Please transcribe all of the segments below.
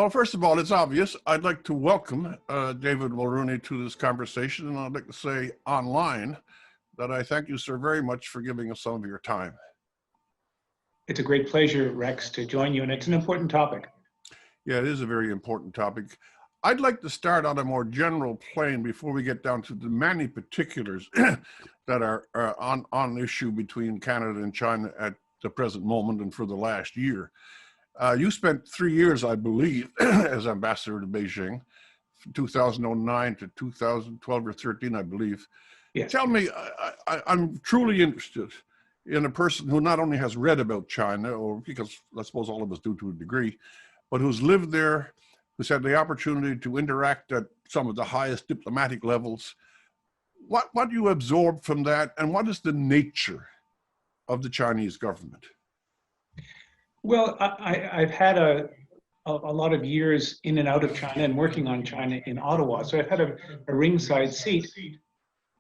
Well, first of all, it's obvious. I'd like to welcome David Mulroney to this conversation, and I'd like to say online that I thank you, sir, very much for giving us some of your time. It's a great pleasure, Rex, to join you, and it's an important topic. Yeah, it is a very important topic. I'd like to start on a more general plane before we get down to the many particulars that are on issue between Canada and China at the present moment and for the last year. You spent 3 years, I believe, as ambassador to Beijing, 2009 to 2012 or 13, I believe. Yes. Tell me, I'm truly interested in a person who not only has read about China, or because I suppose all of us do to a degree, but who's lived there, who's had the opportunity to interact at some of the highest diplomatic levels. What do you absorb from that, and what is the nature of the Chinese government? Well, I've had a lot of years in and out of China and working on China in Ottawa, so I've had a ringside seat.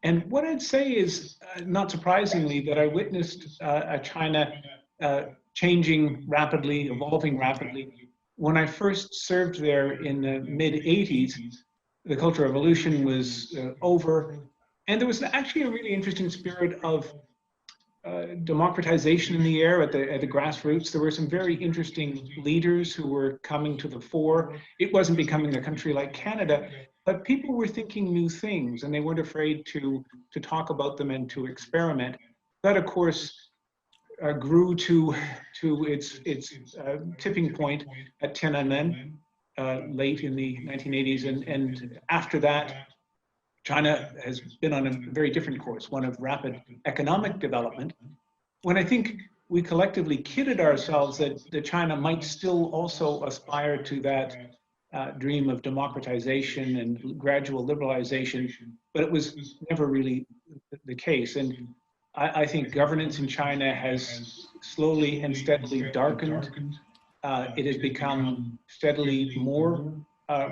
And what I'd say is, not surprisingly, that I witnessed a China changing rapidly, evolving rapidly. When I first served there in the mid-'80s, the Cultural Revolution was over, and there was actually a really interesting spirit of democratization in the air at the grassroots. There were some very interesting leaders who were coming to the fore. It wasn't becoming a country like Canada, but people were thinking new things, and they weren't afraid to talk about them and to experiment. That, of course, grew to its tipping point at Tiananmen late in the 1980s, and after that, China has been on a very different course, one of rapid economic development. When I think we collectively kidded ourselves that China might still also aspire to that dream of democratization and gradual liberalization, but it was never really the case. And I think governance in China has slowly and steadily darkened. It has become steadily more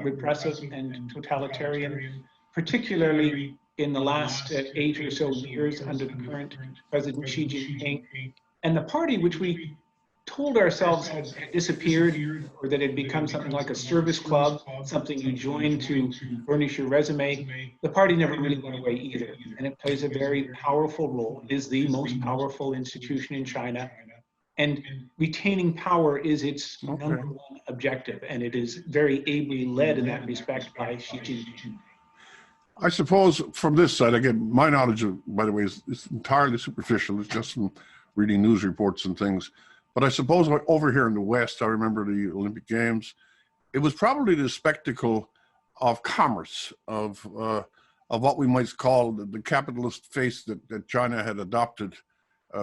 repressive and totalitarian, particularly in the last 8 or so years under the current President Xi Jinping. And the party, which we told ourselves had disappeared, or that had become something like a service club, something you join to furnish your resume, the party never really went away either. And it plays a very powerful role. It is the most powerful institution in China. And retaining power is its number one objective. And it is very ably led in that respect by Xi Jinping. I suppose from this side, again, my knowledge, by the way, is entirely superficial. It's just from reading news reports and things. But I suppose over here in the West, I remember the Olympic Games. It was probably the spectacle of commerce, of what we might call the capitalist face that China had adopted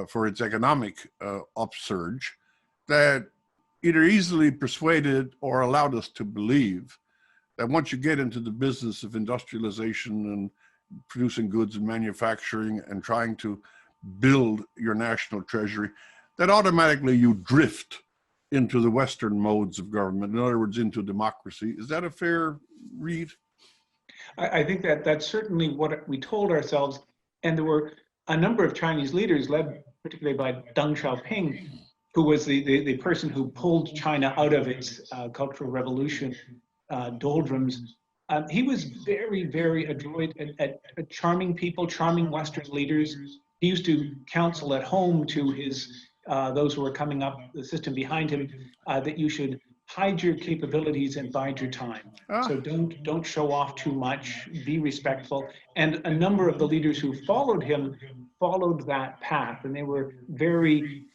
for its economic upsurge, that either easily persuaded or allowed us to believe that once you get into the business of industrialization and producing goods and manufacturing and trying to build your national treasury, that automatically you drift into the Western modes of government, in other words, into democracy. Is that a fair read? I think that's certainly what we told ourselves. And there were a number of Chinese leaders, led particularly by Deng Xiaoping, who was the person who pulled China out of its Cultural Revolution doldrums. He was very, very adroit at charming people, charming Western leaders. He used to counsel at home to his those who were coming up the system behind him that you should hide your capabilities and bide your time. So don't show off too much. Be respectful. And a number of the leaders who followed him followed that path, and they were very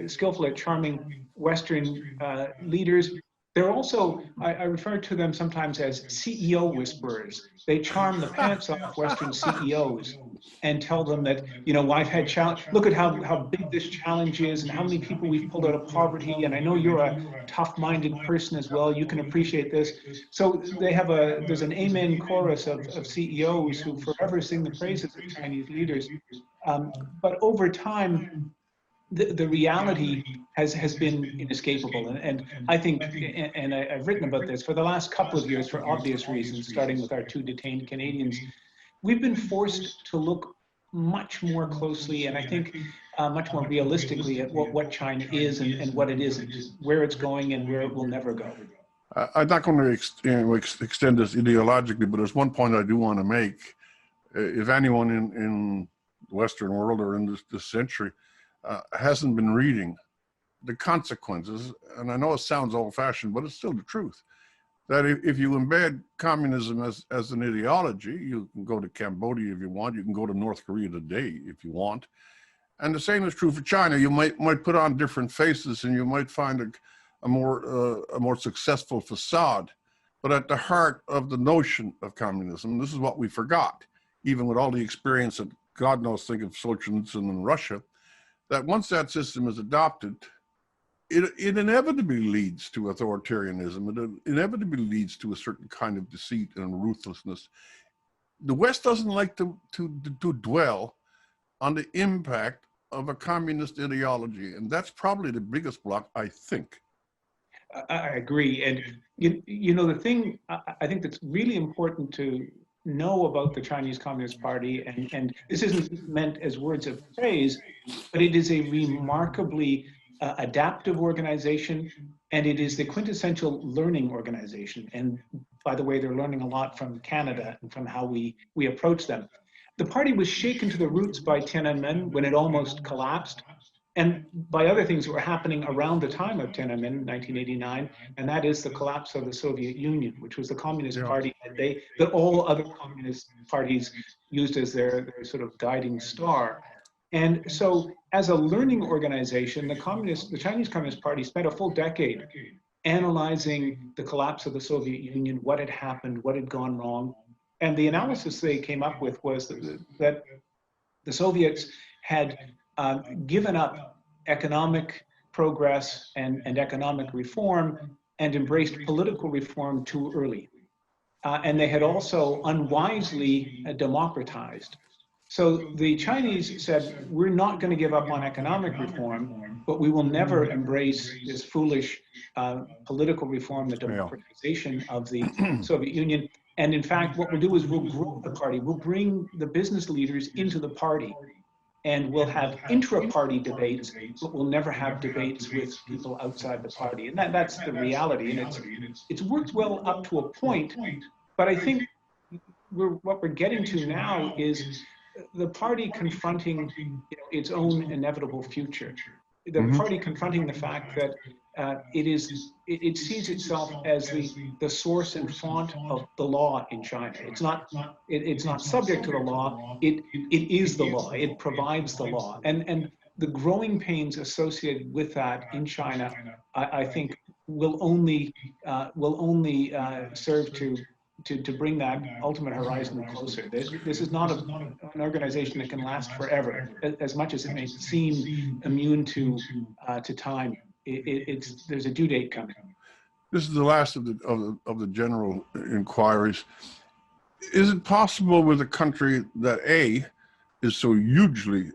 skillful at charming Western leaders. They're also, I refer to them sometimes as CEO whisperers. They charm the pants off Western CEOs and tell them that, you know, I've had challenge. Look at how big this challenge is and how many people we've pulled out of poverty. And I know you're a tough-minded person as well. You can appreciate this. So they have there's an amen chorus of CEOs who forever sing the praises of Chinese leaders. But over time, the reality has been inescapable. And I think, and I've written about this, for the last couple of years, for obvious reasons, starting with our 2 detained Canadians, we've been forced to look much more closely and I think much more realistically at what China is and what it isn't, where it's going and where it will never go. I'm not going to extend this ideologically, but there's one point I do want to make. If anyone in the Western world or in this century hasn't been reading the consequences, and I know it sounds old-fashioned, but it's still the truth, that if you embed communism as an ideology, you can go to Cambodia if you want, you can go to North Korea today if you want, and the same is true for China. You might put on different faces, and you might find a more successful facade, but at the heart of the notion of communism, this is what we forgot, even with all the experience that God knows, think of Solzhenitsyn in Russia, that once that system is adopted, it inevitably leads to authoritarianism. It inevitably leads to a certain kind of deceit and ruthlessness. The West doesn't like to dwell on the impact of a communist ideology, and that's probably the biggest block, I think. I agree. And you know, the thing I think that's really important to know about the Chinese Communist Party, and this isn't meant as words of praise, but it is a remarkably adaptive organization, and it is the quintessential learning organization. And by the way, they're learning a lot from Canada and from how we approach them. The party was shaken to the roots by Tiananmen when it almost collapsed, and by other things that were happening around the time of Tiananmen, 1989, and that is the collapse of the Soviet Union, which was the Communist Party that all other communist parties used as their sort of guiding star. And so, as a learning organization, the Chinese Communist Party spent a full decade analyzing the collapse of the Soviet Union, what had happened, what had gone wrong. And the analysis they came up with was that the Soviets had given up economic progress and economic reform and embraced political reform too early. And they had also unwisely democratized. So the Chinese said, we're not going to give up on economic reform, but we will never embrace this foolish political reform, the democratization of the Soviet Union. And in fact, what we'll do is we'll grow the party. We'll bring the business leaders into the party. And we'll have intra-party debates, but we'll never have debates with people outside the party. And that's the reality. And it's worked well up to a point, but I think what we're getting to now is the party confronting its own inevitable future. The party confronting the fact that it sees itself as the source and font of the law in China. It's not subject to the law. It is the law. It provides the law. And the growing pains associated with that in China, I think, will only serve to bring that ultimate horizon closer. This is not an organization that can last forever, as much as it may seem immune to time. There's a due date coming. This is the last of the general inquiries. Is it possible with a country that is so hugely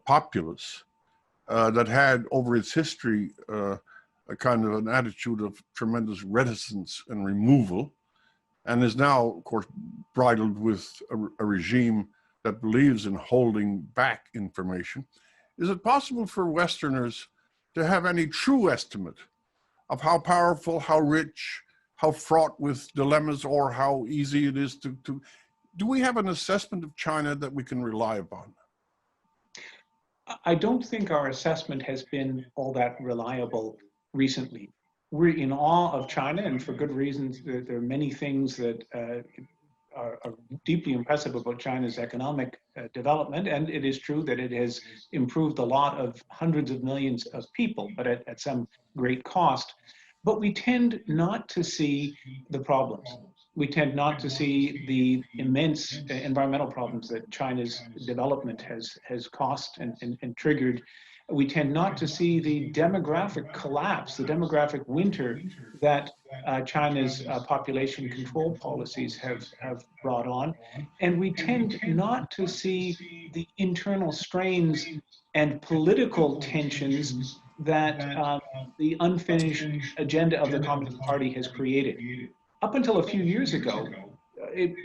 populous, that had over its history a kind of an attitude of tremendous reticence and removal, and is now, of course, bridled with a regime that believes in holding back information? Is it possible for Westerners to have any true estimate of how powerful, how rich, how fraught with dilemmas, or how easy it is to do we have an assessment of China that we can rely upon? I don't think our assessment has been all that reliable recently. We're in awe of China, and for good reasons. There are many things that are deeply impressive about China's economic development, and it is true that it has improved the lot of hundreds of millions of people, but at some great cost. But we tend not to see the problems. We tend not to see the immense environmental problems that China's development has cost and triggered. We tend not to see the demographic collapse, the demographic winter that China's population control policies have brought on. And we tend not to see the internal strains and political tensions that the unfinished agenda of the Communist Party has created. Up until a few years ago,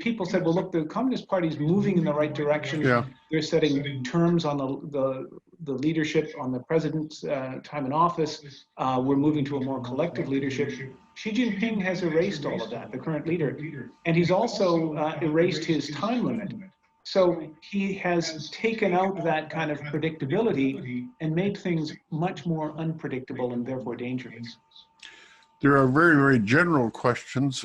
people said, well, look, the Communist Party is moving in the right direction. Yeah. They're setting terms on the the leadership on the president's time in office. We're moving to a more collective leadership. Xi Jinping has erased all of that, the current leader, and he's also erased his time limit. So he has taken out that kind of predictability and made things much more unpredictable and therefore dangerous. There are very, very general questions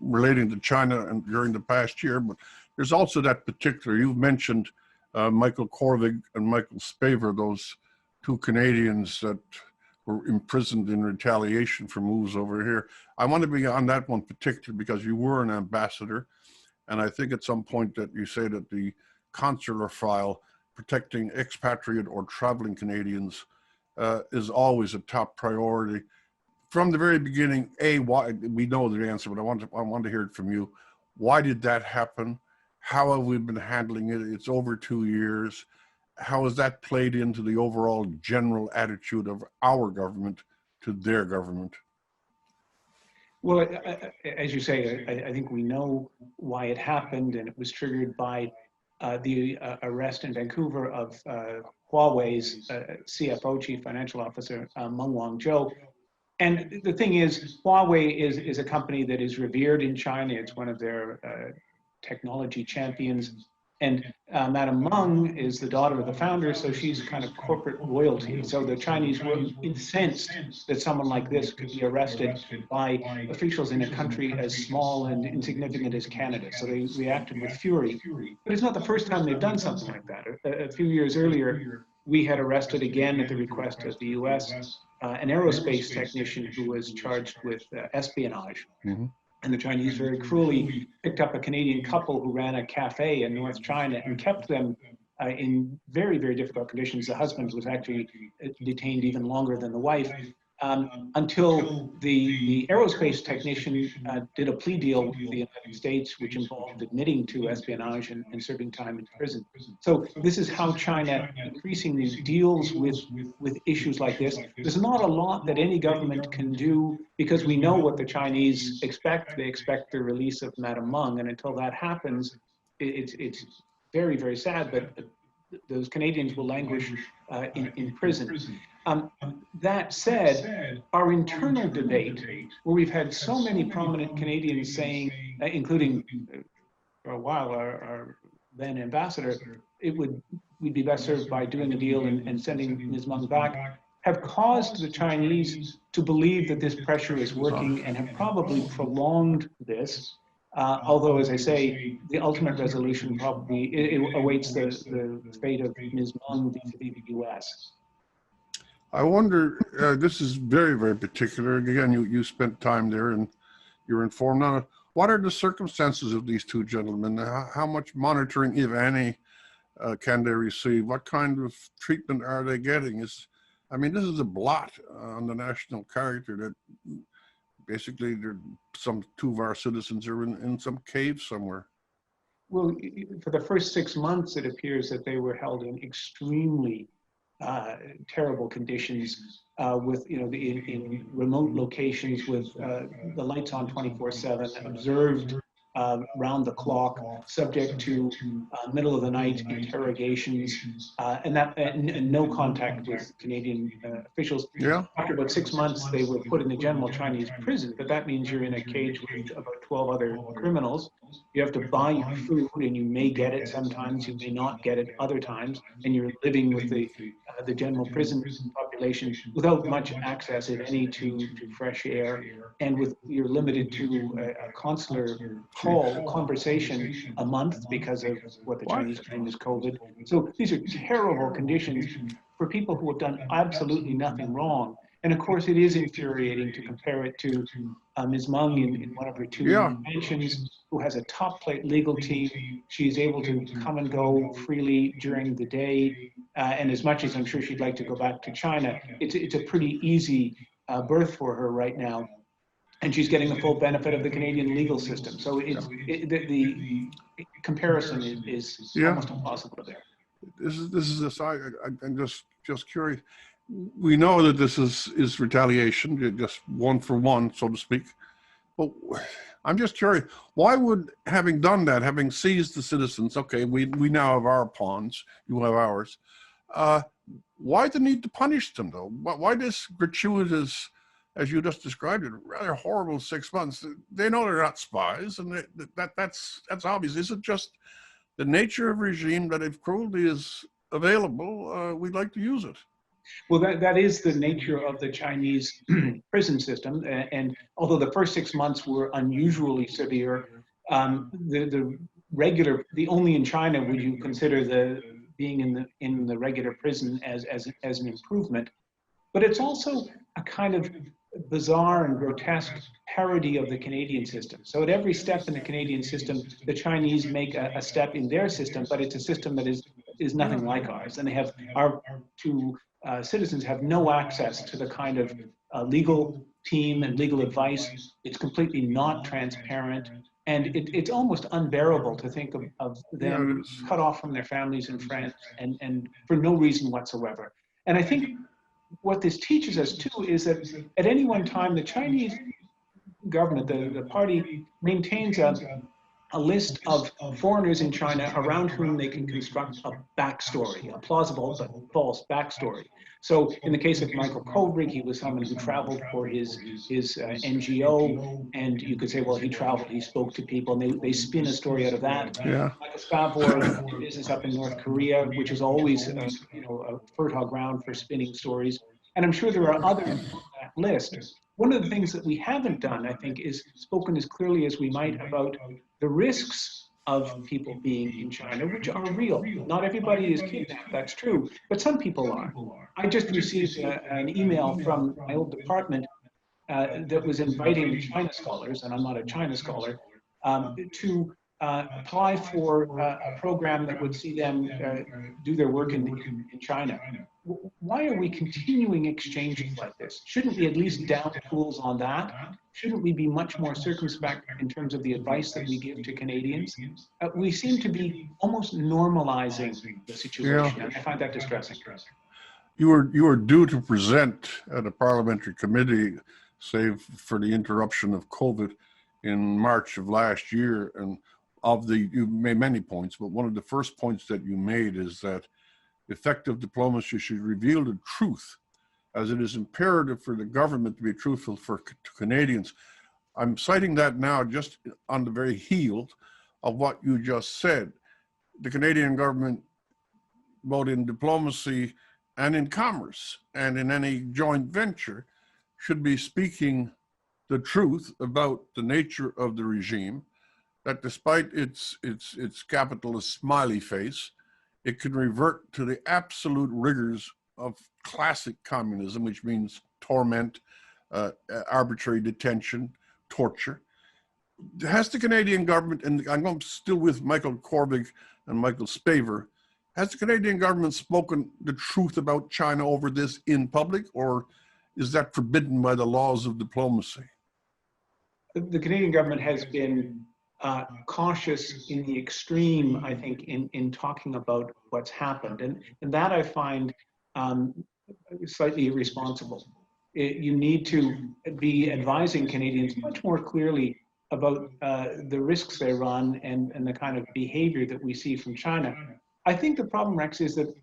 relating to China and during the past year, but there's also that particular, you've mentioned Michael Korvig and Michael Spavor, those two Canadians that were imprisoned in retaliation for moves over here. I want to be on that one particular because you were an ambassador. And I think at some point that you say that the consular file protecting expatriate or traveling Canadians is always a top priority. From the very beginning, why, we know the answer, but I want to hear it from you. Why did that happen? How have we been handling it? It's over 2 years. How has that played into the overall general attitude of our government to their government? Well, as you say, I think we know why it happened, and it was triggered by the arrest in Vancouver of Huawei's CFO, Chief Financial Officer, Meng Wanzhou. And the thing is, Huawei is a company that is revered in China. It's one of their technology champions. And Madame Meng is the daughter of the founder, so she's kind of corporate royalty. So the Chinese were incensed that someone like this could be arrested by officials in a country as small and insignificant as Canada. So they reacted with fury. But it's not the first time they've done something like that. A few years earlier, we had arrested again at the request of the US an aerospace technician who was charged with espionage. Mm-hmm. And the Chinese very cruelly picked up a Canadian couple who ran a cafe in North China and kept them in very, very difficult conditions. The husband was actually detained even longer than the wife until the aerospace technician did a plea deal with the United States, which involved admitting to espionage and serving time in prison. So this is how China increasingly deals with issues like this. There's not a lot that any government can do because we know what the Chinese expect. They expect the release of Madame Meng, and until that happens, it's very, very sad, but those Canadians will languish in prison. That said, our internal debate, where we've had so many prominent Canadians saying, including for a while our then ambassador, we'd be best served by doing a deal and sending Ms. Meng back, have caused the Chinese to believe that this pressure is working and have probably prolonged this. Although, as I say, the ultimate resolution probably it awaits the fate of Ms. Meng vis-a-vis the U.S. I wonder, this is very, very particular. Again, you spent time there and you're informed on it. What are the circumstances of these two gentlemen? How much monitoring, if any, can they receive? What kind of treatment are they getting? This is a blot on the national character that basically two of our citizens are in some cave somewhere. Well, for the first 6 months, it appears that they were held in extremely terrible conditions with, in remote locations with the lights on 24/7, observed round the clock, subject to middle of the night interrogations, and no contact with Canadian officials. Yeah. After about 6 months, they were put in the general Chinese prison, but that means you're in a cage with about 12 other criminals. You have to buy your food, and you may get it sometimes, you may not get it other times, and you're living with the general prison population without much access, if any, to fresh air, and you're limited to a consular conversation a month because of what the Chinese claim is COVID. So these are terrible conditions for people who have done absolutely nothing wrong. And of course, it is infuriating to compare it to Ms. Meng in one of her two mansions, who has a top-plate legal team. She's able to come and go freely during the day. And as much as I'm sure she'd like to go back to China, it's a pretty easy berth for her right now. And she's getting the full benefit of the Canadian legal system. So the comparison is almost impossible there. I'm just curious. We know that this is retaliation, just one for one, so to speak. But I'm just curious, why would, having done that, having seized the citizens, okay, we now have our pawns, you have ours. Why the need to punish them, though? Why this gratuitous, as you just described it, rather horrible 6 months? They know they're not spies, and that's obvious. Is it just the nature of regime that if cruelty is available, we'd like to use it? Well, that is the nature of the Chinese prison system. And although the first 6 months were unusually severe, the only in China would you consider the being in the regular prison as an improvement. But it's also a kind of bizarre and grotesque parody of the Canadian system. So at every step in the Canadian system, the Chinese make a step in their system, but it's a system that is nothing like ours. And they have citizens have no access to the kind of legal team and legal advice. It's completely not transparent. And it's almost unbearable to think of them cut off from their families and friends and for no reason whatsoever. And I think what this teaches us too is that at any one time, the Chinese government, the party, maintains a list of foreigners in China around whom they can construct a backstory, a plausible but false backstory. So in the case of Michael Kovrig, he was someone who traveled for his NGO, and you could say, well, he traveled, he spoke to people, and they spin a story out of that. Yeah. Michael Spavor did business up in North Korea, which is always a fertile ground for spinning stories. And I'm sure there are others on that list. One of the things that we haven't done, I think, is spoken as clearly as we might about the risks of people being in China, which are real. Not everybody is kidnapped, that's true, but some people are. I just received an email from my old department that was inviting China scholars, and I'm not a China scholar, to apply for a program that would see them do their work in China. Why are we continuing exchanges like this? Shouldn't we at least down tools on that? Shouldn't we be much more circumspect in terms of the advice that we give to Canadians? We seem to be almost normalizing the situation, and I find that distressing. You were due to present at a parliamentary committee, save for the interruption of COVID, in March of last year, and you made many points, but one of the first points that you made is that effective diplomacy should reveal the truth, as it is imperative for the government to be truthful to Canadians. I'm citing that now just on the very heel of what you just said. The Canadian government, both in diplomacy and in commerce and in any joint venture, should be speaking the truth about the nature of the regime, that despite its capitalist smiley face, it can revert to the absolute rigors of classic communism, which means torment, arbitrary detention, torture. Has the Canadian government, and I'm still with Michael Kovrig and Michael Spavor, has the Canadian government spoken the truth about China over this in public, or is that forbidden by the laws of diplomacy? The Canadian government has been cautious in the extreme, I think, in talking about what's happened. And that I find slightly irresponsible. You need to be advising Canadians much more clearly about the risks they run and the kind of behavior that we see from China. I think the problem, Rex, is that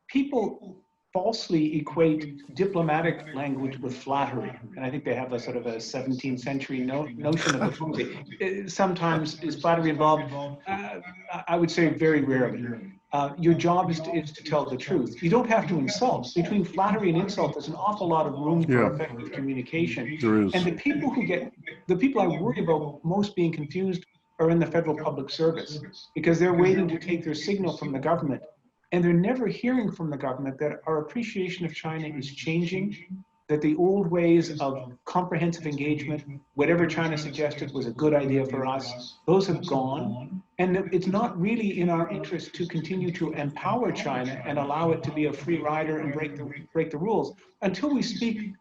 people falsely equate diplomatic language with flattery. And I think they have a sort of a 17th century notion of diplomacy. Sometimes is flattery involved? I would say very rarely. Your job is to tell the truth. You don't have to insult. Between flattery and insult, there's an awful lot of room for effective communication. There is. And the people I worry about most being confused are in the federal public service, because they're waiting to take their signal from the government. And they're never hearing from the government that our appreciation of China is changing, that the old ways of comprehensive engagement, whatever China suggested was a good idea for us, those have gone. And that it's not really in our interest to continue to empower China and allow it to be a free rider and break the rules. Until we speak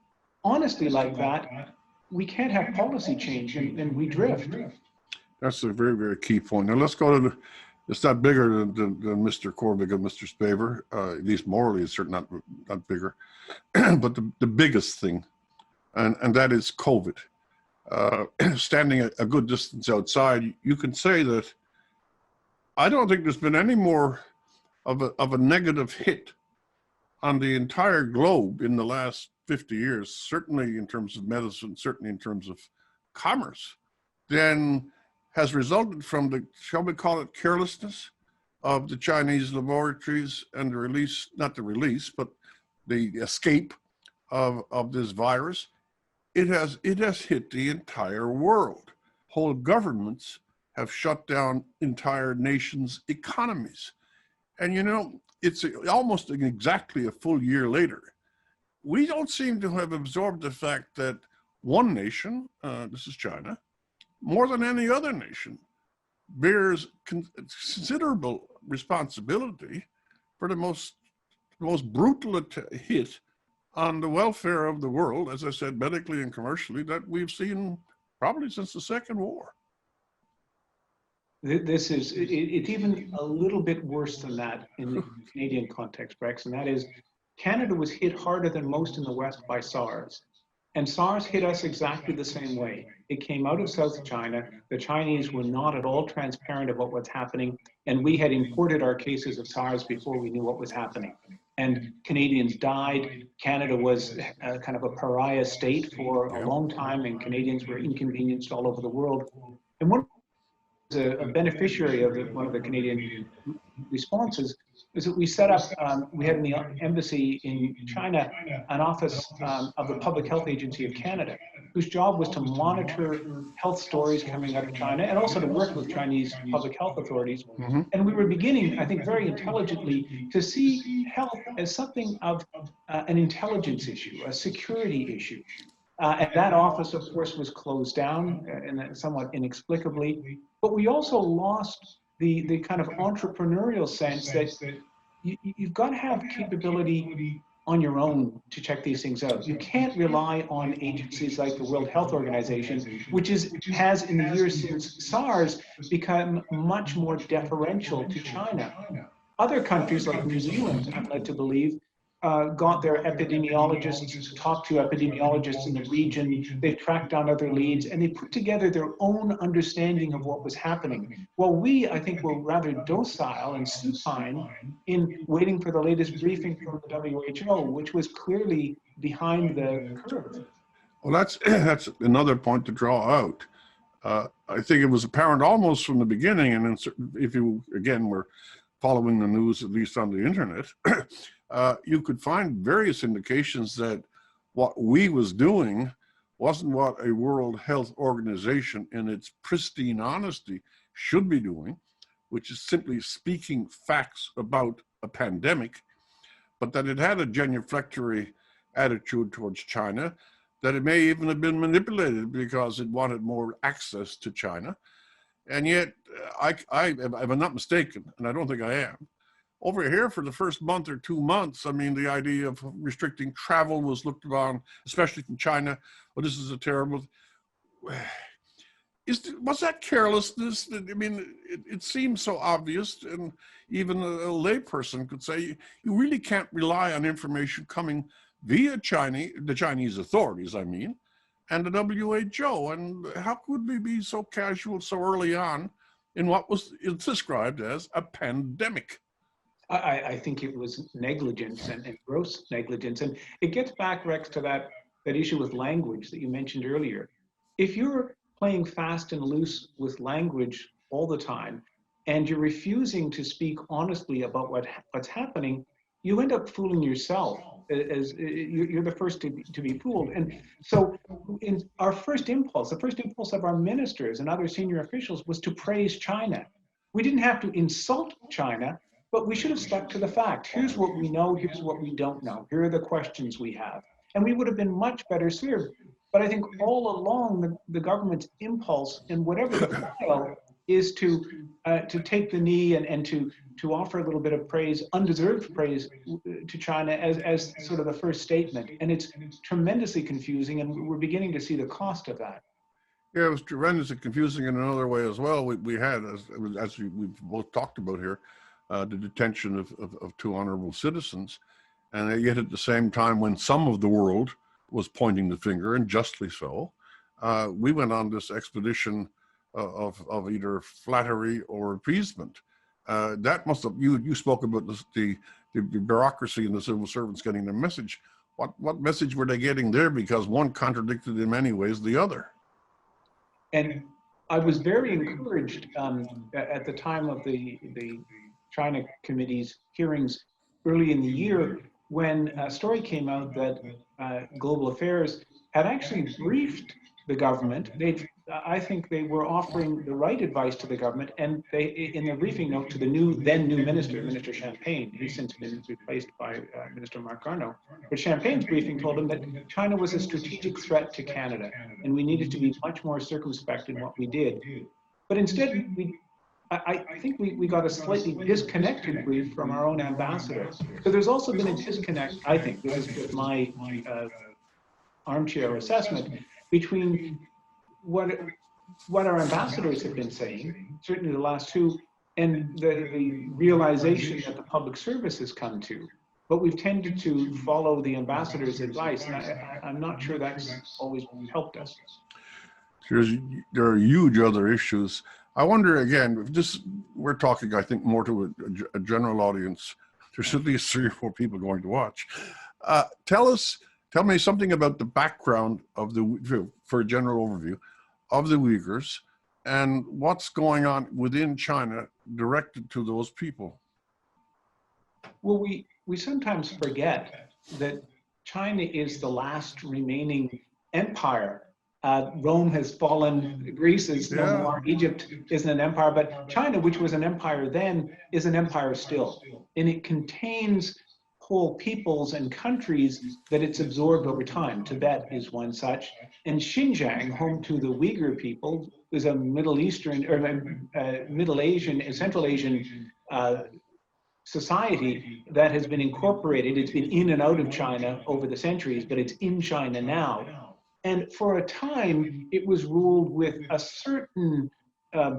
honestly like that, we can't have policy change and we drift. That's a very, very key point. Now let's go to it's not bigger than Mr. Kovrig and Mr. Spavor, at least morally, it's certainly not bigger. But the biggest thing, and that is COVID. Standing a good distance outside, you can say that I don't think there's been any more of a negative hit on the entire globe in the last 50 years, certainly in terms of medicine, certainly in terms of commerce, then has resulted from the, shall we call it, carelessness of the Chinese laboratories and the release, not the release, but the escape of this virus. It has hit the entire world. Whole governments have shut down entire nations' economies. And you know, it's almost exactly a full year later. We don't seem to have absorbed the fact that one nation, this is China, more than any other nation, bears considerable responsibility for the most brutal hit on the welfare of the world, as I said, medically and commercially, that we've seen probably since the Second War. This is, it's even a little bit worse than that in the Canadian context, Rex, and that is Canada was hit harder than most in the West by SARS. And SARS hit us exactly the same way. It came out of South China. The Chinese were not at all transparent about what's happening. And we had imported our cases of SARS before we knew what was happening. And Canadians died. Canada was kind of a pariah state for a long time, and Canadians were inconvenienced all over the world. And one a beneficiary of one of the Canadian responses is that we set up, we had in the embassy in China, an office of the Public Health Agency of Canada, whose job was to monitor health stories coming out of China and also to work with Chinese public health authorities. Mm-hmm. And we were beginning, I think very intelligently, to see health as something of an intelligence issue, a security issue. And that office, of course, was closed down and somewhat inexplicably. But we also lost the kind of entrepreneurial sense that you've got to have capability on your own to check these things out. You can't rely on agencies like the World Health Organization, which has in the years since SARS become much more deferential to China. Other countries like New Zealand, I'm led to believe, got their epidemiologists, talked to epidemiologists in the region, they tracked down other leads, and they put together their own understanding of what was happening. Well, we, I think, were rather docile and supine in waiting for the latest briefing from the WHO, which was clearly behind the curve. Well, that's another point to draw out. I think it was apparent almost from the beginning, and if you, again, were following the news, at least on the internet, you could find various indications that what we was doing wasn't what a World Health Organization in its pristine honesty should be doing, which is simply speaking facts about a pandemic, but that it had a genuflectory attitude towards China, that it may even have been manipulated because it wanted more access to China. And yet, if I'm not mistaken, and I don't think I am, over here for the first month or 2 months, I mean, the idea of restricting travel was looked upon, especially from China. Well, this is a terrible. Was that carelessness? I mean, it seems so obvious, and even a layperson could say you really can't rely on information coming via the Chinese authorities, I mean, and the WHO. And how could we be so casual so early on in what was described as a pandemic? I think it was negligence and gross negligence. And it gets back, Rex, to that issue with language that you mentioned earlier. If you're playing fast and loose with language all the time, and you're refusing to speak honestly about what's happening, you end up fooling yourself. As you're the first to be fooled. And so in our first impulse, the first impulse of our ministers and other senior officials was to praise China. We didn't have to insult China, but we should have stuck to the fact. Here's what we know, here's what we don't know. Here are the questions we have. And we would have been much better served. But I think all along the government's impulse, and whatever the file, is to take the knee and to offer a little bit of praise, undeserved praise, to China as sort of the first statement. And it's tremendously confusing, and we're beginning to see the cost of that. Yeah, it was tremendously confusing in another way as well. We had, as we've both talked about here, the detention of two honorable citizens. And yet at the same time, when some of the world was pointing the finger, and justly so, we went on this expedition of either flattery or appeasement. That must have, you spoke about the the bureaucracy and the civil servants getting their message. What message were they getting there? Because one contradicted in many ways the other. And I was very encouraged at the time of the China Committee's hearings early in the year when a story came out that Global Affairs had actually briefed the government. I think they were offering the right advice to the government, and they, in the briefing note to the then new minister, Minister Champagne, he's since been replaced by Minister Mark Garneau, but Champagne's briefing told him that China was a strategic threat to Canada, and we needed to be much more circumspect in what we did. But instead, I think we got a slightly disconnected brief from our own ambassador. So there's also been a disconnect, I think, this is just my armchair assessment, between what our ambassadors have been saying, certainly the last two, and the realization that the public service has come to. But we've tended to follow the ambassador's advice, and I'm not sure that's always helped us. There are huge other issues. I wonder, again, if this, we're talking, I think, more to a general audience. There's at least 3 or 4 people going to watch. Tell me something about the background of for a general overview of the Uyghurs and what's going on within China directed to those people. Well, we sometimes forget that China is the last remaining empire. Rome has fallen, Greece is no more, Egypt isn't an empire, but China, which was an empire then, is an empire still. And it contains whole peoples and countries that it's absorbed over time. Tibet is one such. And Xinjiang, home to the Uyghur people, is a Middle Eastern, or Middle Asian, Central Asian society that has been incorporated. It's been in and out of China over the centuries, but it's in China now. And for a time, it was ruled with a certain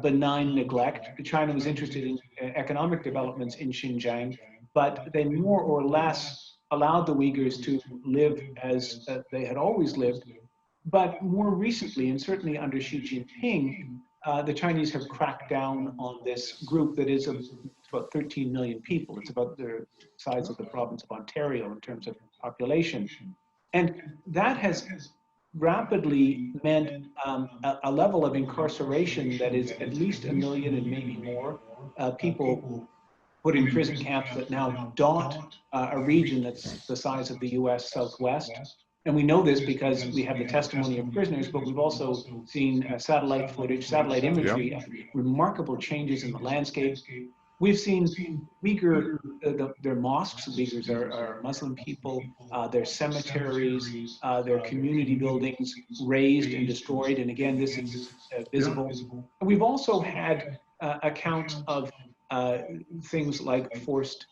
benign neglect. China was interested in economic developments in Xinjiang, but they more or less allowed the Uyghurs to live as they had always lived. But more recently, and certainly under Xi Jinping, the Chinese have cracked down on this group that is about 13 million people. It's about the size of the province of Ontario in terms of population. And that has rapidly meant a level of incarceration that is at least 1 million and maybe more people put in prison camps that now dot a region that's the size of the US Southwest. And we know this because we have the testimony of prisoners, but we've also seen satellite footage, satellite imagery, remarkable changes in the landscape. We've seen Uyghur, their mosques, Uyghurs are Muslim people, their cemeteries, their community buildings razed and destroyed. And again, this is visible. And we've also had accounts of things like forced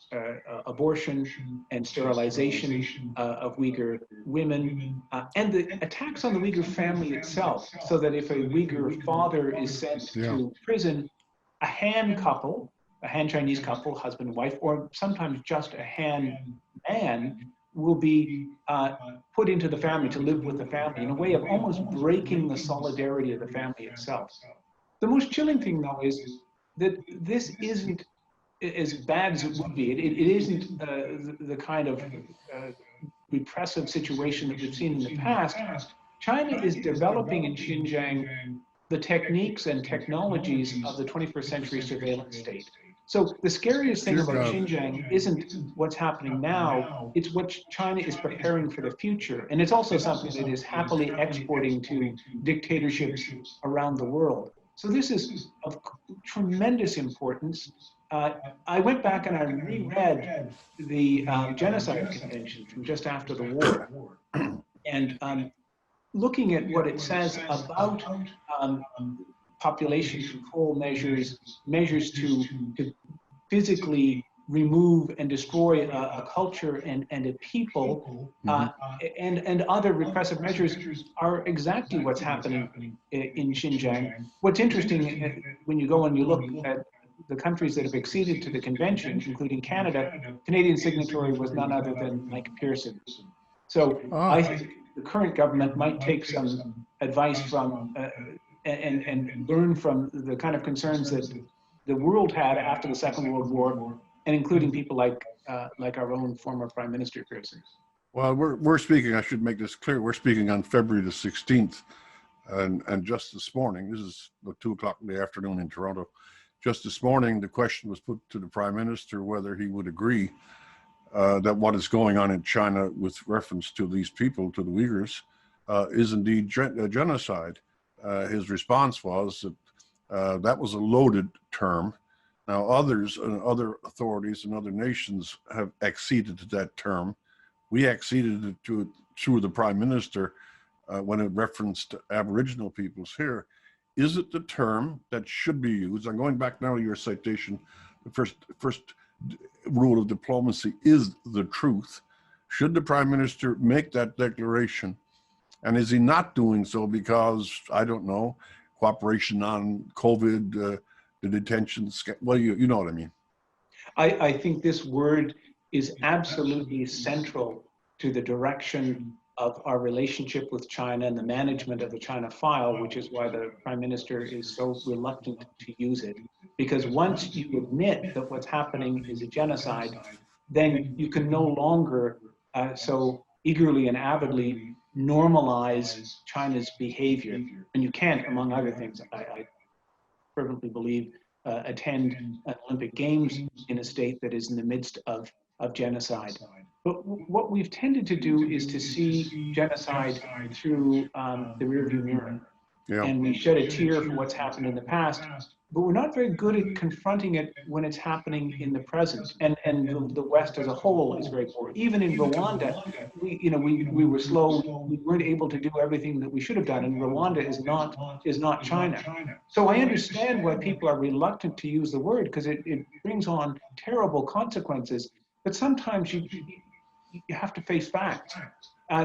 abortion and sterilization of Uyghur women, and the attacks on the Uyghur family itself, so that if a Uyghur father is sent to prison, a Han couple, a Han Chinese couple, husband and wife, or sometimes just a Han man, will be put into the family to live with the family in a way of almost breaking the solidarity of the family itself. The most chilling thing, though, is that this isn't as bad as it would be. It isn't the kind of repressive situation that we've seen in the past. China is developing in Xinjiang the techniques and technologies of the 21st century surveillance state. So the scariest thing about Xinjiang isn't what's happening now, it's what China is preparing for the future. And it's also something that is happily exporting to dictatorships around the world. So this is of tremendous importance. I went back and I reread the Genocide Convention from just after the war. And looking at what it says about population control measures to physically remove and destroy a culture and a people, and other repressive measures are exactly what's happening in Xinjiang. What's interesting, when you go and you look at the countries that have acceded to the convention, including Canada, Canadian signatory was none other than Mike Pearson. So I think the current government might take some advice from and learn from the kind of concerns that the world had after the Second World War, and including people like like our own former prime minister, Pearson. Well, we're speaking, I should make this clear, we're speaking on February the 16th. And just this morning, this is 2:00 in the afternoon in Toronto, just this morning, the question was put to the Prime Minister whether he would agree that what is going on in China with reference to these people, to the Uyghurs, is indeed genocide. His response was that that was a loaded term. Now, others and other authorities and other nations have acceded to that term. We acceded to it through the Prime Minister when it referenced Aboriginal peoples here. Is it the term that should be used? I'm going back now to your citation. The first rule of diplomacy is the truth. Should the Prime Minister make that declaration? And is he not doing so because, I don't know, cooperation on COVID, the detention, well, you know what I mean. I think this word is absolutely central to the direction of our relationship with China and the management of the China file, which is why the Prime Minister is so reluctant to use it. Because once you admit that what's happening is a genocide, then you can no longer so eagerly and avidly normalize China's behavior. And you can't, among other things, I fervently believe, attend an Olympic Games in a state that is in the midst of genocide. But what we've tended to do is to see genocide through the rearview mirror. Yeah. And we shed a tear for what's happened in the past, but we're not very good at confronting it when it's happening in the present. And the West as a whole is very poor. Even in Rwanda, we were slow. We weren't able to do everything that we should have done. And Rwanda is not China. So I understand why people are reluctant to use the word, because it brings on terrible consequences. But sometimes you have to face facts.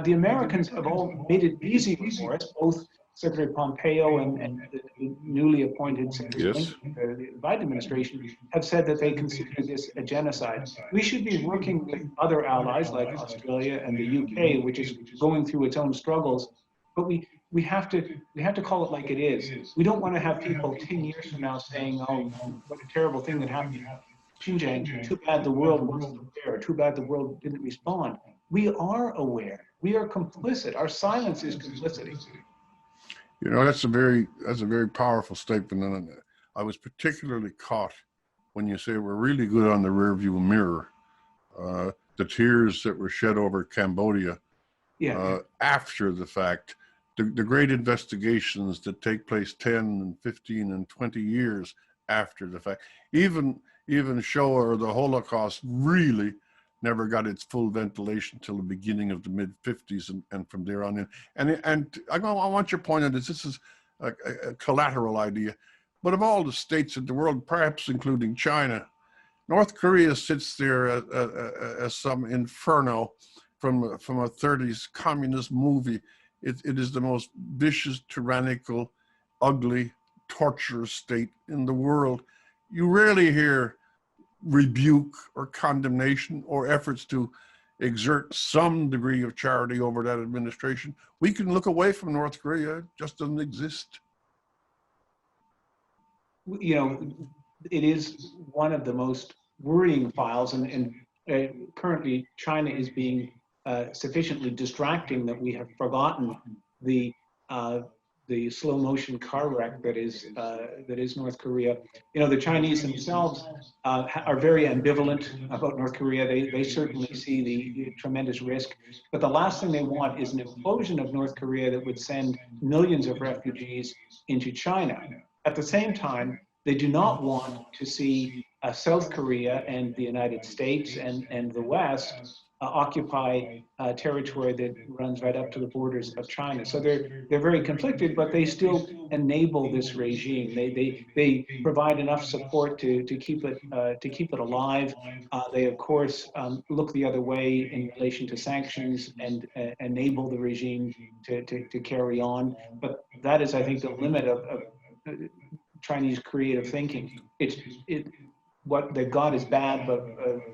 The Americans have all made it easy for us, both Secretary Pompeo and the newly appointed Secretary Blinken, the Biden administration, have said that they consider this a genocide. We should be working with other allies like Australia and the UK, which is going through its own struggles. But we have to call it like it is. We don't want to have people 10 years from now saying, "Oh, what a terrible thing that happened in Xinjiang. Too bad the world wasn't aware. Too bad the world didn't respond." We are aware. We are complicit. Our silence is complicity. You know, that's a very powerful statement, and I was particularly caught when you say we're really good on the rearview mirror. The tears that were shed over Cambodia after the fact, the great investigations that take place 10 and 15 and 20 years after the fact, even Shoah or the Holocaust really never got its full ventilation till the beginning of the mid-50s and from there on in. And I want your point on this. This is a collateral idea. But of all the states in the world, perhaps including China, North Korea sits there as some inferno from a 30s communist movie. It is the most vicious, tyrannical, ugly, torturous state in the world. You rarely hear rebuke or condemnation or efforts to exert some degree of charity over that administration. We can look away from North Korea, it just doesn't exist. You know, it is one of the most worrying files, and currently China is being sufficiently distracting that we have forgotten the slow motion car wreck that is North Korea. You know, the Chinese themselves are very ambivalent about North Korea. They certainly see the tremendous risk, but the last thing they want is an implosion of North Korea that would send millions of refugees into China. At the same time, they do not want to see South Korea and the United States and the West occupy territory that runs right up to the borders of China. So they're very conflicted, but they still enable this regime. They provide enough support to keep it alive. They of course look the other way in relation to sanctions and enable the regime to carry on. But that is, I think, the limit of Chinese creative thinking. What they've got is bad, but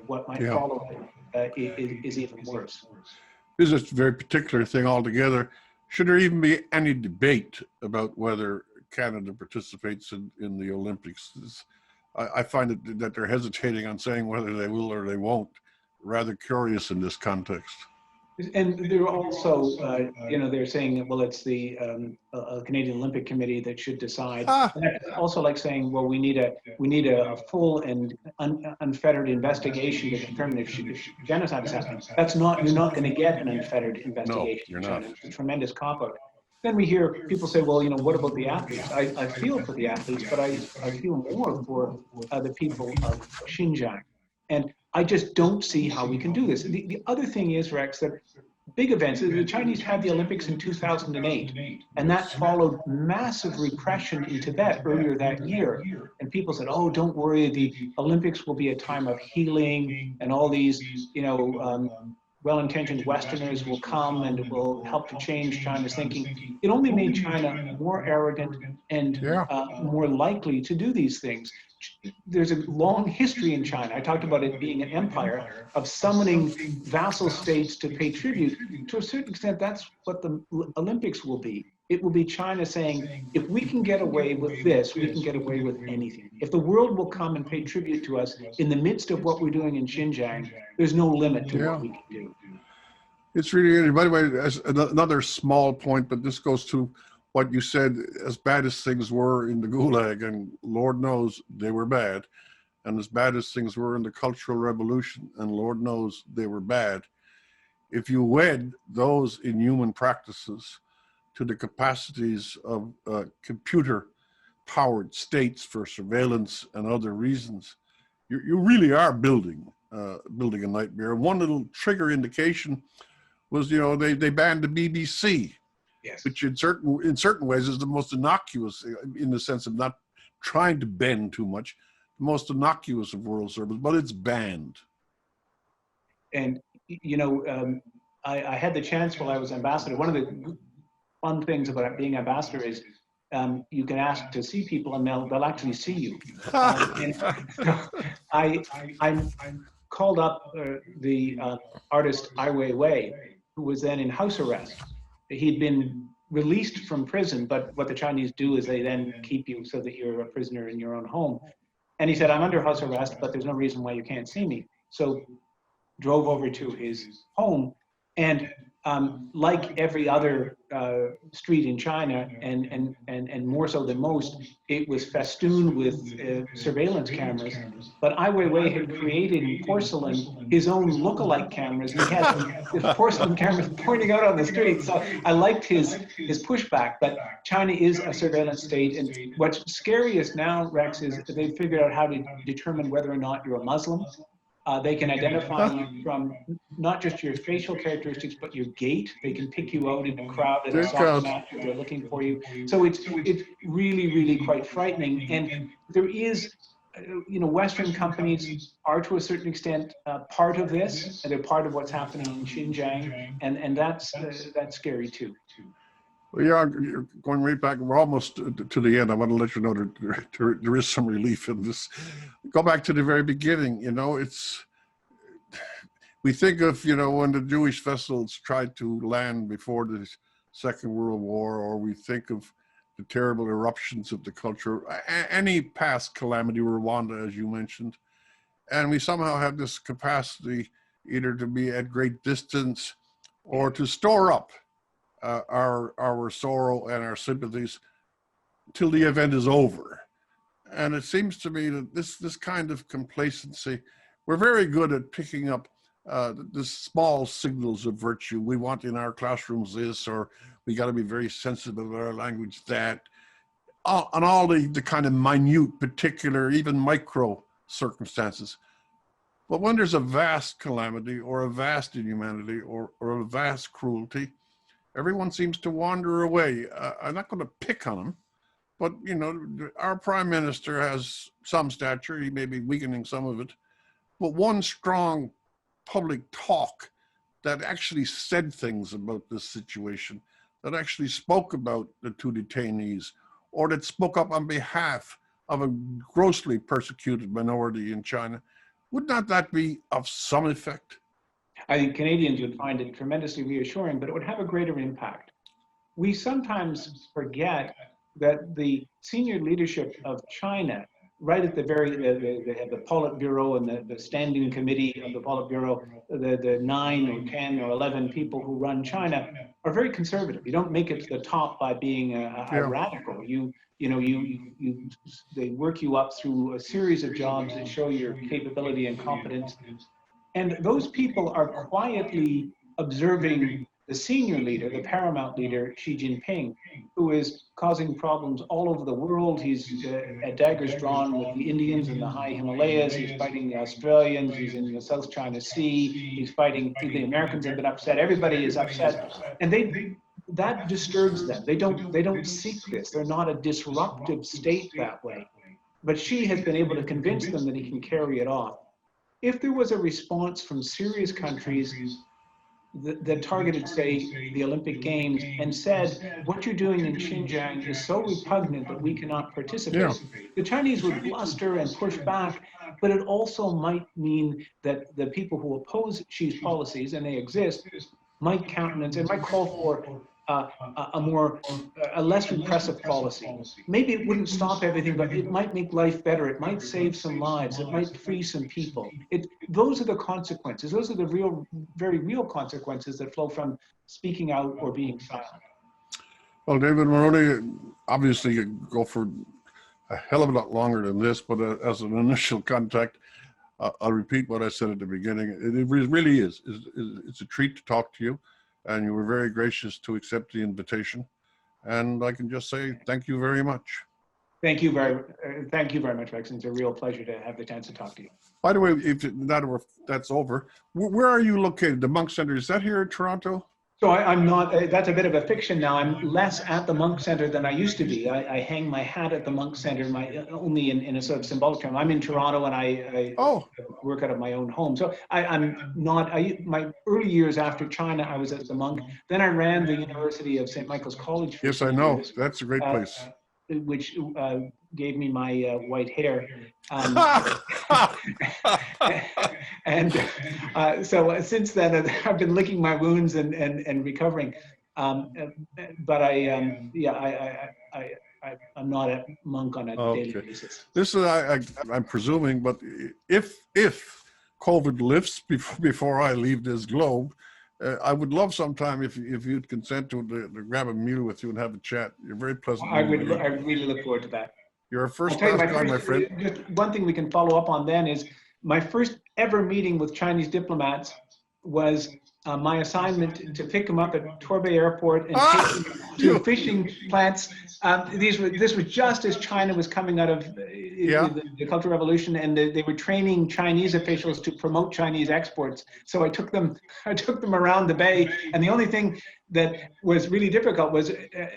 what might follow is even worse. This is a very particular thing altogether. Should there even be any debate about whether Canada participates in the Olympics? I find that they're hesitating on saying whether they will or they won't. rather curious in this context. And they're also, they're saying, well, it's the Canadian Olympic Committee that should decide. Ah, And that's also like saying, well, we need a full and unfettered investigation to determine if genocide is happening. You're not going to get an unfettered investigation. you're in China. not. It's a tremendous cop-out. Then we hear people say, well, what about the athletes? I feel for the athletes, but I feel more for the people of Xinjiang. And I just don't see how we can do this. The other thing is, Rex, that big events, the Chinese had the Olympics in 2008, and that followed massive repression in Tibet earlier that year. And people said, oh, don't worry, the Olympics will be a time of healing, and all these, well-intentioned Westerners will come and it will help to change China's thinking. It only made China more arrogant and more likely to do these things. There's a long history in China. I talked about it being an empire of summoning vassal states to pay tribute. To a certain extent, that's what the Olympics will be. It will be China saying, if we can get away with this, we can get away with anything. If the world will come and pay tribute to us in the midst of what we're doing in Xinjiang, there's no limit to what we can do. It's really interesting. By the way, as another small point, but this goes to what you said, as bad as things were in the Gulag, and Lord knows they were bad, and as bad as things were in the Cultural Revolution, and Lord knows they were bad, if you wed those inhuman practices to the capacities of computer-powered states for surveillance and other reasons, you really are building a nightmare. One little trigger indication was, they banned the BBC. Yes. Which in certain ways is the most innocuous, in the sense of not trying to bend too much, the most innocuous of world service, but it's banned. And I had the chance while I was ambassador. One of the fun things about being ambassador is you can ask to see people and they'll actually see you. And so I called up the artist Ai Weiwei, who was then in house arrest. He'd been released from prison, but what the Chinese do is they then keep you so that you're a prisoner in your own home. And he said, I'm under house arrest, but there's no reason why you can't see me. So drove over to his home, and like every other street in China, and more so than most, it was festooned with surveillance cameras. But Ai Weiwei had created in porcelain his own look-alike cameras. He had the porcelain cameras pointing out on the street. So I liked his pushback. But China is a surveillance state, and what's scariest now, Rex, is that they've figured out how to determine whether or not you're a Muslim. They can identify you from not just your facial characteristics, but your gait. They can pick you out in a crowd at a soccer match if they're looking for you. So it's really, really quite frightening. And there is, Western companies are to a certain extent part of this, and they're part of what's happening in Xinjiang, and that's scary too. Well, you're going right back. We're almost to the end. I want to let you know that there is some relief in this. Go back to the very beginning. We think of, when the Jewish vessels tried to land before the Second World War, or we think of the terrible eruptions of the culture, any past calamity, Rwanda, as you mentioned. And we somehow have this capacity either to be at great distance or to store up our sorrow and our sympathies till the event is over. And it seems to me that this kind of complacency, we're very good at picking up the small signals of virtue. We want in our classrooms this, or we got to be very sensitive of our language that, on all the kind of minute, particular, even micro circumstances. But when there's a vast calamity or a vast inhumanity or a vast cruelty, everyone seems to wander away. I'm not going to pick on him, but our prime minister has some stature. He may be weakening some of it, but one strong public talk that actually said things about this situation, that actually spoke about the two detainees, or that spoke up on behalf of a grossly persecuted minority in China, would not that be of some effect? I think Canadians would find it tremendously reassuring, but it would have a greater impact. We sometimes forget that the senior leadership of China right at the very, they have the Politburo and the standing committee of the Politburo, the 9 or 10 or 11 people who run China are very conservative. You don't make it to the top by being a radical. They work you up through a series of jobs that show your capability and competence. And those people are quietly observing the senior leader, the paramount leader, Xi Jinping, who is causing problems all over the world. He's at daggers drawn with the Indians in the high Himalayas. He's fighting the Australians. He's in the South China Sea. He's fighting, the Americans have been upset. Everybody is upset. And that disturbs them. They don't seek this. They're not a disruptive state that way. But Xi has been able to convince them that he can carry it off. If there was a response from serious countries that targeted, say, the Olympic Games and said, what you're doing in Xinjiang is so repugnant that we cannot participate. Yeah. The Chinese would bluster and push back, but it also might mean that the people who oppose Xi's policies, and they exist, might countenance and might call for a less repressive policy. Maybe it wouldn't stop everything, but it might make life better. It might save some lives. It might free some people. Those are the consequences. Those are the very real consequences that flow from speaking out or being silent. Well, David Mulroney, obviously you go for a hell of a lot longer than this, but as an initial contact, I'll repeat what I said at the beginning. It really is. It's a treat to talk to you. And you were very gracious to accept the invitation. And I can just say thank you very much. Thank you very much, Rex. It's a real pleasure to have the chance to talk to you. By the way, if that's over, where are you located? The Monk Center, is that here in Toronto? So I'm not, that's a bit of a fiction now. I'm less at the Monk Center than I used to be. I hang my hat at the Monk Center only in a sort of symbolic term. I'm in Toronto and I work out of my own home. So I'm not, my early years after China, I was at the Monk. Then I ran the University of St. Michael's College. Yes, I know. That's a great place. Which gave me my white hair. So since then, I've been licking my wounds and recovering. But I'm not a monk on a daily basis. This is, I'm presuming, but if COVID lifts before I leave this globe, I would love sometime if you'd consent to grab a meal with you and have a chat. You're very pleasant. I really look forward to that. You're a first class guy, my friend. Just one thing we can follow up on then is my first ever meeting with Chinese diplomats was my assignment to pick them up at Torbay Airport and take them to fishing plants. This was just as China was coming out of the Cultural Revolution, and they were training Chinese officials to promote Chinese exports. So I took them around the bay, and the only thing that was really difficult was,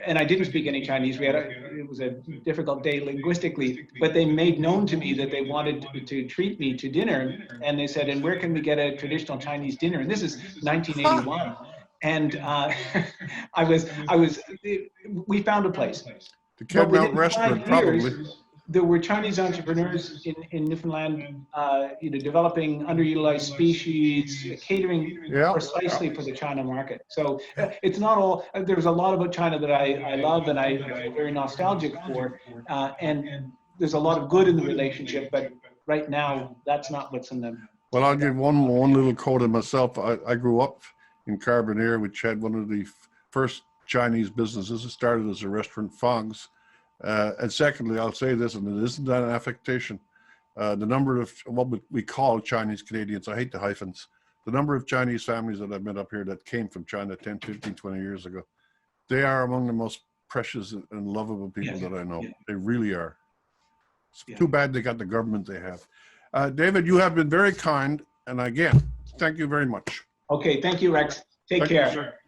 and I didn't speak any Chinese. It was a difficult day linguistically, but they made known to me that they wanted to treat me to dinner, and they said, "And where can we get a traditional Chinese dinner?" And this is 1981. And we found a place. The Catamount Restaurant, probably. There were Chinese entrepreneurs in Newfoundland, developing underutilized species, catering precisely for the China market. So it's not all. There's a lot about China that I love and I feel very nostalgic for, and there's a lot of good in the relationship. But right now, that's not what's in them. Well, I'll give one little quote of myself. I grew up in Carbonear, which had one of the first Chinese businesses. It started as a restaurant, Fog's. And secondly, I'll say this, and it isn't an affectation, the number of what we call Chinese Canadians, I hate the hyphens, the number of Chinese families that I've met up here that came from China 10, 15, 20 years ago, they are among the most precious and lovable people that I know. They really are. It's too bad they got the government they have. David, you have been very kind, and again, thank you very much. Okay, thank you, Rex. Take care.